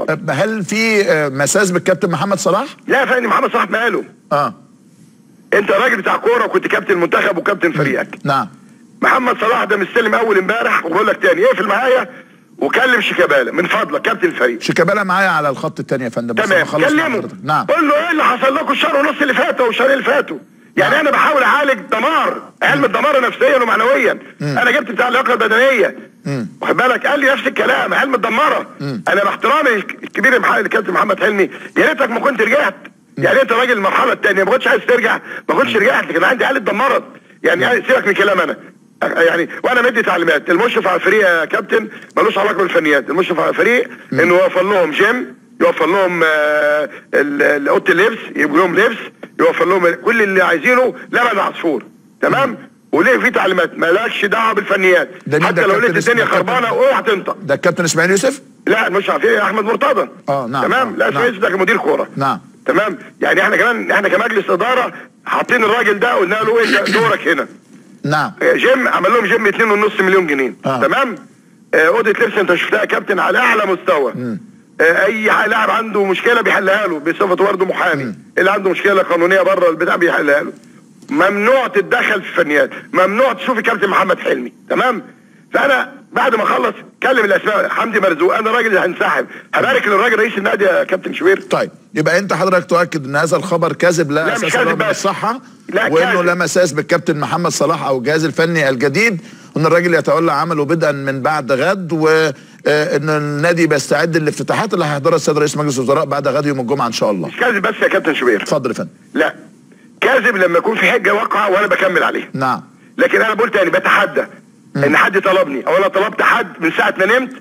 اتفضل. هل في مساس بالكابتن محمد صلاح؟ لا يا فندم، محمد صلاح ماله؟ انت راجل بتاع كوره وكنت كابتن المنتخب وكابتن فريقك. نعم. محمد صلاح ده مستلم اول امبارح، وبقول لك تاني اقفل معايا وكلم شيكابالا من فضلك كابتن الفريق. شيكابالا معايا على الخط الثاني يا فندم. تمام، كلمه. نعم. قول له ايه اللي حصل لكم الشهر ونص اللي فاتوا والشهرين اللي فاتوا؟ يعني انا بحاول اعالج دمار، علم الدمار نفسيا ومعنويا. انا جبت بتاع اللياقه البدنيه، واخد بالك؟ قال لي نفس الكلام، علم الدماره. انا باحترامي الكبير الكابتن محمد حلمي، يا ريتك ما كنت رجعت. يعني انت راجل المرحله الثانيه ما كنتش عايز ترجع، ما كنتش رجعت، لكن عندي حاله دمرت. يعني سيبك من كلام انا. يعني وانا مدي تعليمات المشرف على الفريق يا كابتن ملوش علاقه بالفنيات، المشرف على الفريق انه يوفر لهم جيم، يوفر لهم اوضه اللبس، يجيب لهم لبس، يوفر لهم كل اللي عايزينه لبن عصفور. تمام؟ وليه في تعليمات مالكش دعوه بالفنيات، حتى لو لقيت الدنيا خربانه اوعى تنطق. ده الكابتن اسماعيل يوسف؟ لا مش عارف ايه، احمد مرتضى. نعم. تمام؟ لا اسماعيل يوسف ده مدير كوره. نعم. تمام؟ يعني احنا كمجلس اداره حاطين الراجل ده، قلنا له ايه دورك هنا؟ نعم. جيم، عمل لهم جيم 2.5 مليون جنيه. تمام؟ اوضه لبس انت شفتها يا كابتن على اعلى مستوى. اي لاعب عنده مشكله بيحلها له بصفه برضه محامي، اللي عنده مشكله قانونيه بره البتاع بيحلها له. ممنوع تتدخل في الفنيات، ممنوع تشوف الكابتن محمد حلمي. تمام؟ فانا بعد ما اخلص كلم الاسماء، حمدي مرزوق، انا راجل هنسحب، هبارك للراجل رئيس النادي يا كابتن شوبير. طيب يبقى انت حضرتك تؤكد ان هذا الخبر كاذب لا اساس له من الصحه، وانه لا مساس بالكابتن محمد صلاح او الجهاز الفني الجديد، وان الراجل يتولى عمله بدءا من بعد غد، وان النادي بيستعد للافتتاحات اللي هيحضرها السيد رئيس مجلس الوزراء بعد غد يوم الجمعه ان شاء الله. مش كاذب بس يا كابتن شوبير. اتفضل يا فندم. لا كاذب لما يكون في حجه واقعه وانا بكمل عليها. نعم. لكن انا بقول تاني بتحدى ان حد طلبني، او انا طلبت حد من ساعه ما نمت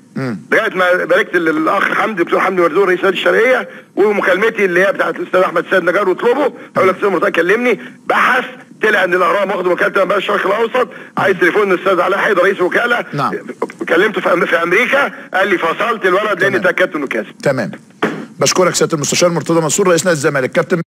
لغايه ما باركت للاخ حمدي، دكتور حمدي مرزوق رئيس نادي الشرقيه، ومكالمتي اللي هي بتاعت الاستاذ احمد سيد نجار واطلبه، اقول لك استاذ مرتضى كلمني، بحث طلع ان الاهرام واخد وكاله انباء الشرق الاوسط، عايز تليفون الاستاذ علاء حيدر رئيس وكاله. نعم. كلمته في امريكا، قال لي فصلت الولد لاني اتاكدت انه كاذب. تمام. بشكرك سياده المستشار مرتضى منصور رئيس نادي الزمالك. كابتن